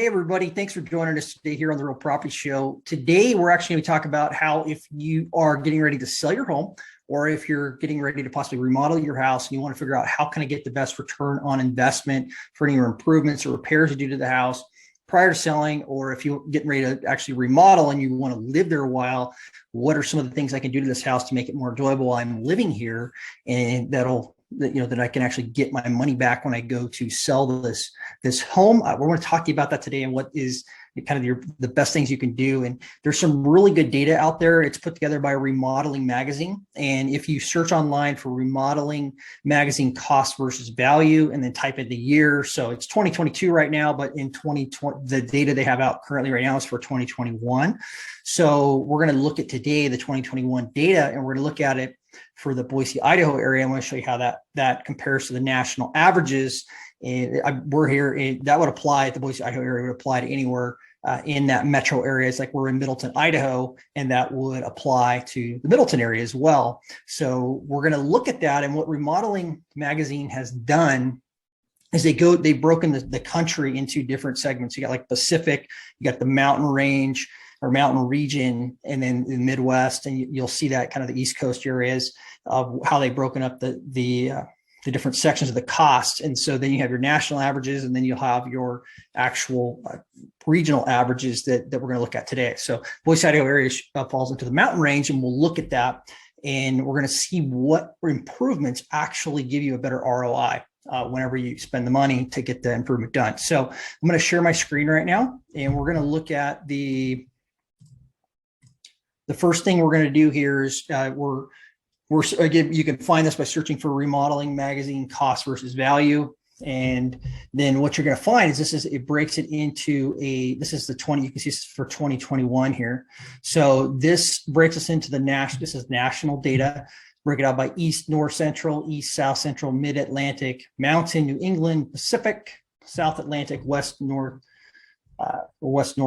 Hey, everybody. Thanks for joining us today here on the Real Property Show. Today, we're actually going to talk about how if you are getting ready to sell your home or if you're getting ready to possibly remodel your house and you want to figure out how can I get the best return on investment for any improvements or repairs to do to the house prior to selling, or if you're getting ready to actually remodel and you want to live there a while, what are some of the things I can do to this house to make it more enjoyable while I'm living here, and that I can actually get my money back when I go to sell this home. We're going to talk to you about that today and what is kind of the best things you can do. And there's some really good data out there. It's put together by Remodeling magazine. And if you search online for Remodeling magazine cost versus value and then type in the year, so it's 2022 right now, but in 2020, the data they have out currently right now is for 2021. So we're going to look at today the 2021 data, and we're going to look at it for the Boise, Idaho area. I want to show you how that compares to the national averages. And we're here, that would apply, the Boise, Idaho area would apply to anywhere in that metro area. It's like we're in Middleton, Idaho, and that would apply to the Middleton area as well. So we're going to look at that. And what Remodeling magazine has done is they've broken the country into different segments. You got like Pacific, you got the mountain range or mountain region, and then the Midwest, and you'll see that kind of the East Coast areas of how they've broken up the different sections of the cost. And so then you have your national averages, and then you'll have your actual regional averages that we're going to look at today. So Boise, Idaho area falls into the mountain range, and we'll look at that, and we're going to see what improvements actually give you a better ROI whenever you spend the money to get the improvement done. So I'm going to share my screen right now, and we're going to look at the first thing we're going to do here is again, you can find this by searching for Remodeling magazine cost versus value. And then what you're going to find is it breaks it into this is the 20, you can see this for 2021 here. So this breaks us into this is national data, break it out by East, North Central, East, South Central, Mid Atlantic, Mountain, New England, Pacific, South Atlantic, West, North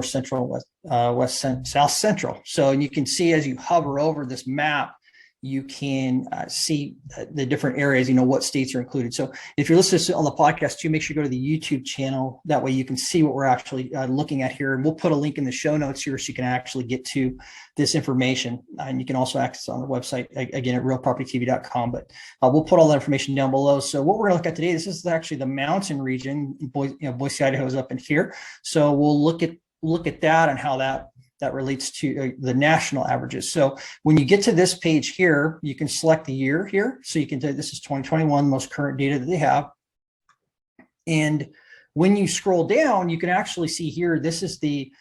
Central, South Central. So you can see as you hover over this map, you can see the different areas, what states are included. So if you're listening on the podcast too, make sure you go to the YouTube channel. That way you can see what we're actually looking at here. And we'll put a link in the show notes here so you can actually get to this information. And you can also access it on the website, again, at realpropertytv.com. But we'll put all that information down below. So what we're going to look at today, this is actually the mountain region. Boise, Idaho is up in here. So we'll look at that and how that relates to the national averages. So when you get to this page here, you can select the year here. So you can say this is 2021, most current data that they have. And when you scroll down, you can actually see here, this is the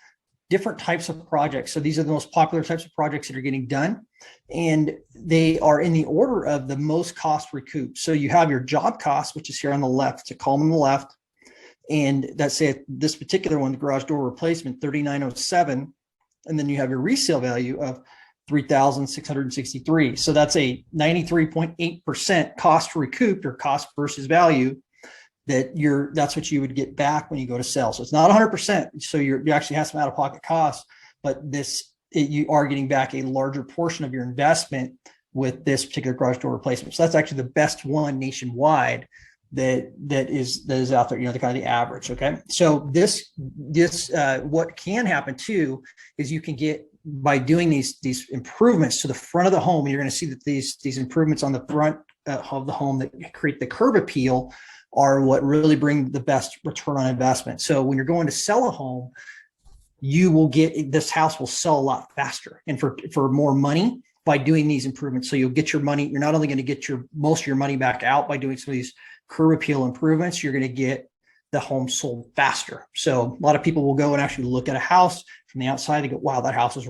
different types of projects. So these are the most popular types of projects that are getting done. And they are in the order of the most cost recouped. So you have your job cost, which is here on the left, it's a column on the left. And that's this particular one, the garage door replacement, $3,907. And then you have your resale value of $3,663. So that's a 93.8% cost recouped, or cost versus value, that's what you would get back when you go to sell. So it's not 100%. So you actually have some out-of-pocket costs, but you are getting back a larger portion of your investment with this particular garage door replacement. So that's actually the best one nationwide that is out there, the kind of the average. Okay. So this what can happen too is you can get, by doing these improvements to the front of the home, you're going to see that these improvements on the front of the home that create the curb appeal are what really bring the best return on investment. So when you're going to sell a home, this house will sell a lot faster and for more money by doing these improvements. So you'll get your money. You're not only going to get most of your money back out by doing some of these curb appeal improvements, you're going to get the home sold faster. So a lot of people will go and actually look at a house from the outside. They go, wow, that house looks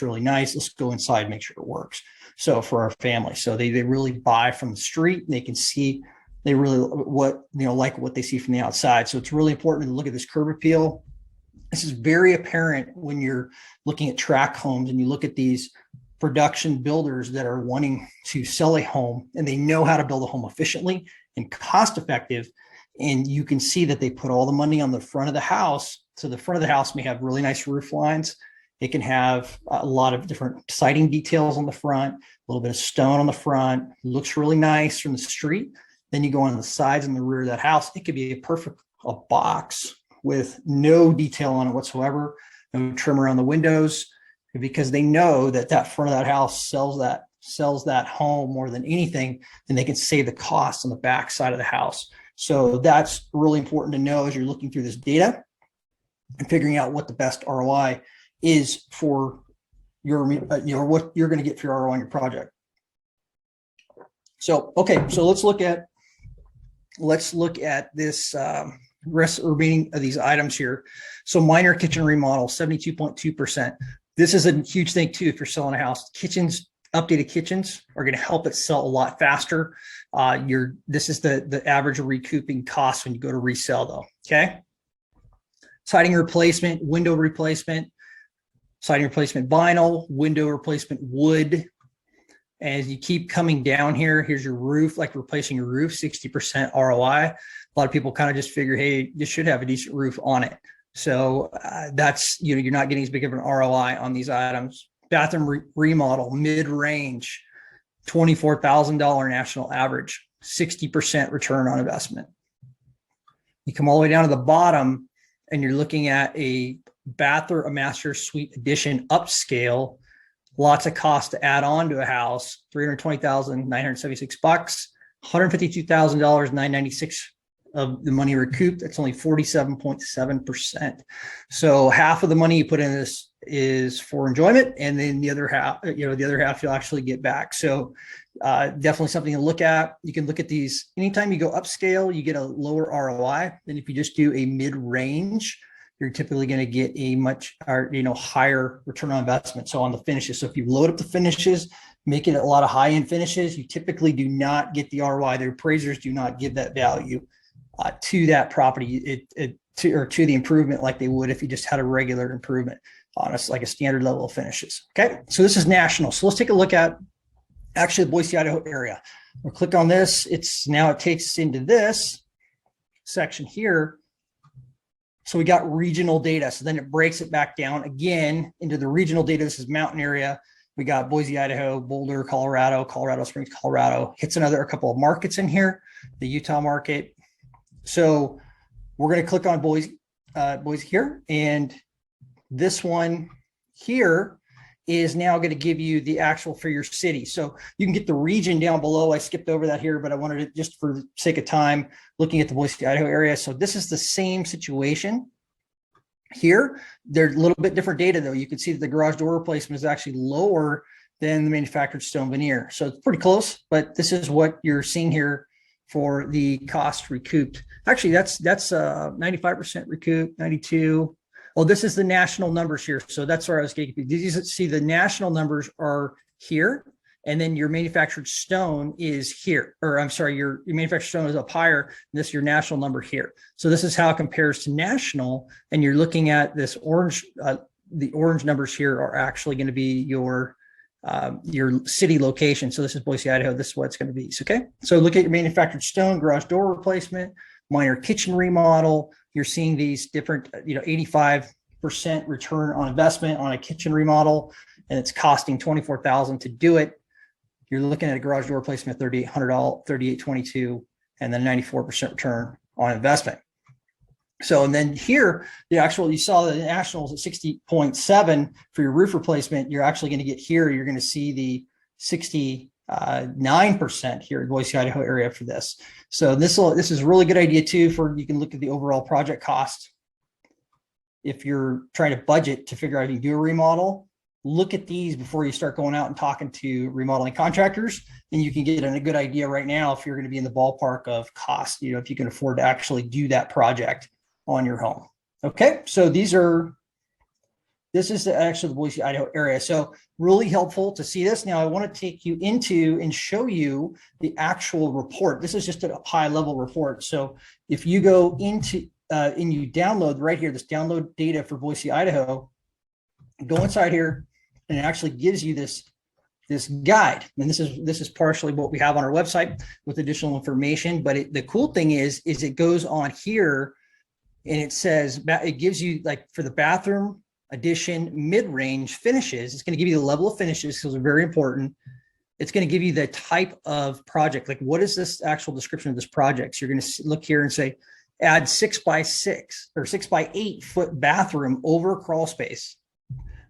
really nice. Let's go inside and make sure it works. So for our family, so they really buy from the street, and they can see, they really like what they see from the outside. So it's really important to look at this curb appeal. This is very apparent when you're looking at tract homes and you look at these production builders that are wanting to sell a home, and they know how to build a home efficiently and cost effective. And you can see that they put all the money on the front of the house. So the front of the house may have really nice roof lines. It can have a lot of different siding details on the front, a little bit of stone on the front. It looks really nice from the street. Then you go on the sides and the rear of that house. It could be a box with no detail on it whatsoever, no trim around the windows, because they know that that front of that house sells that home more than anything, and they can save the costs on the back side of the house. So that's really important to know as you're looking through this data and figuring out what the best ROI is for your, what you're going to get for your ROI on your project. So, okay, so let's look at this rest remaining of these items here. So minor kitchen remodel, 72.2%. This is a huge thing too if you're selling a house. Updated kitchens are going to help it sell a lot faster. This is the average recouping cost when you go to resell though. Okay. Siding replacement, window replacement, siding replacement vinyl, window replacement wood. As you keep coming down here, here's your roof, like replacing your roof, 60% ROI. A lot of people kind of just figure, hey, you should have a decent roof on it. So that's, you're not getting as big of an ROI on these items. Bathroom remodel, mid-range, $24,000 national average, 60% return on investment. You come all the way down to the bottom and you're looking at a bathroom, a master suite addition upscale, lots of cost to add on to a house, $320,976, $152,000, $996 of the money recouped. That's only 47.7%. So half of the money you put in this is for enjoyment, and then the other half, the other half you'll actually get back. So definitely something to look at. You can look at these anytime you go upscale, you get a lower ROI than if you just do a mid-range. You're typically going to get a much higher return on investment. So on the finishes, so if you load up the finishes, making a lot of high-end finishes, you typically do not get the ROI. The appraisers do not give that value to that property, to the improvement like they would if you just had a regular improvement on like a standard level of finishes. Okay, so this is national. So let's take a look at actually the Boise, Idaho area. We'll click on this. It takes us into this section here. So we got regional data. So then it breaks it back down again into the regional data. This is mountain area. We got Boise, Idaho, Boulder, Colorado, Colorado Springs, Colorado. Hits a couple of markets in here, the Utah market. So we're going to click on Boise here, and this one here is now going to give you the actual for your city. So you can get the region down below. I skipped over that here, but I wanted to, just for the sake of time, looking at the Boise, Idaho area. So this is the same situation here. They're a little bit different data though. You can see that the garage door replacement is actually lower than the manufactured stone veneer. So it's pretty close, but this is what you're seeing here for the cost recouped. Actually, that's 95% recouped, 92. Oh, this is the national numbers here. So that's where I was getting. Did you see the national numbers are here? And then your manufactured stone is here, or I'm sorry, your manufactured stone is up higher. And this is your national number here. So this is how it compares to national. And you're looking at this orange, the orange numbers here are actually going to be your city location. So this is Boise, Idaho. This is what it's going to be. Okay. So look at your manufactured stone, garage door replacement, minor kitchen remodel. You're seeing these different, 85% return on investment on a kitchen remodel, and it's costing $24,000 to do it. You're looking at a garage door replacement at $3,800, $3,822, and then 94% return on investment. So, and then here, you saw the nationals at 60.7 for your roof replacement. You're actually going to get here, you're going to see the 69% here in Boise, Idaho area for this. So this is a really good idea too, you can look at the overall project cost. If you're trying to budget to figure out if you do a remodel, look at these before you start going out and talking to remodeling contractors, and you can get a good idea right now if you're going to be in the ballpark of cost, if you can afford to actually do that project on your home. Okay, so this is actually the Boise, Idaho area. So really helpful to see this. Now I want to take you into and show you the actual report. This is just a high level report. So if you go into and you download right here, this download data for Boise, Idaho, go inside here, and it actually gives you this guide. And this is partially what we have on our website with additional information. But the cool thing is it goes on here and it says, it gives you, like, for the bathroom addition mid-range finishes, it's going to give you the level of finishes because they're very important. It's going to give you the type of project, like what is this actual description of this project. So you're going to look here and say add 6x6 or 6x8 foot bathroom over crawl space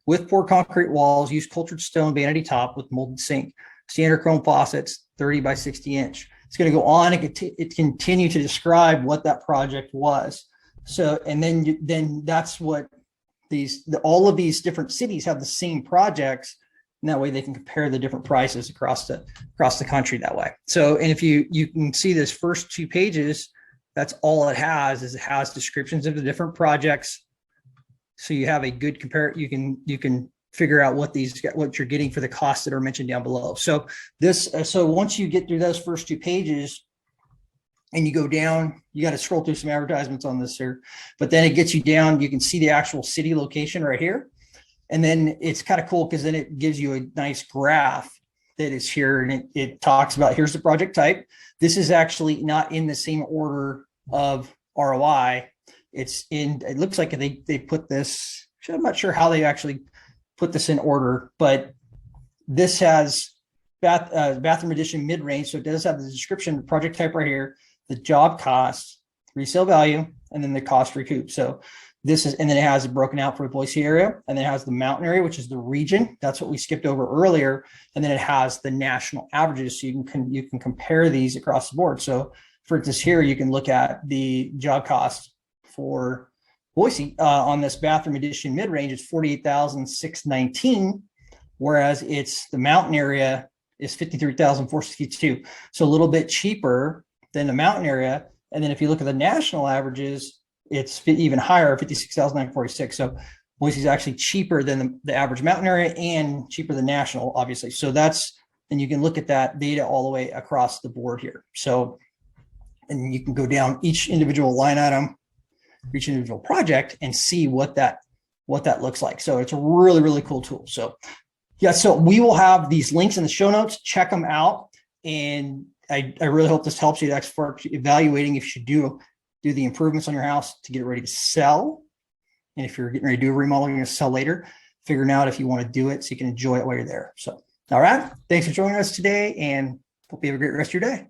with poured concrete walls, use cultured stone vanity top with molded sink, standard chrome faucets, 30x60 inch. It's going to go on and it continue to describe what that project was. So, and then that's what all of these different cities have the same projects. And that way they can compare the different prices across the country that way. So, and if you can see this first 2 pages, that's all it has descriptions of the different projects. So you have a good you can figure out what you're getting for the costs that are mentioned down below. So so once you get through those first 2 pages and you go down, you got to scroll through some advertisements on this here, but then it gets you down, you can see the actual city location right here. And then it's kind of cool because then it gives you a nice graph that is here, and it talks about, here's the project type. This is actually not in the same order of ROI. It looks like they put this, I'm not sure how they actually put this in order, but this has bathroom addition mid-range. So it does have the description, the project type right here, the job cost, resale value, and then the cost recoup. So this is, and then it has it broken out for the Boise area, and then it has the mountain area, which is the region. That's what we skipped over earlier. And then it has the national averages. So you can compare these across the board. So for this here, you can look at the job cost for Boise on this bathroom addition mid-range is $48,619, whereas the mountain area is $53,462. So a little bit cheaper than the mountain area. And then if you look at the national averages, it's even higher, $56,946. So Boise is actually cheaper than the average mountain area and cheaper than national, obviously. So and you can look at that data all the way across the board here. So, and you can go down each individual line item, each individual project, and see what that looks like. So it's a really, really cool tool. So yeah, so we will have these links in the show notes. Check them out. And I really hope this helps you to start evaluating if you should do the improvements on your house to get it ready to sell. And if you're getting ready to do a remodel, you're going to sell later, figuring out if you want to do it so you can enjoy it while you're there. So, all right. Thanks for joining us today, and hope you have a great rest of your day.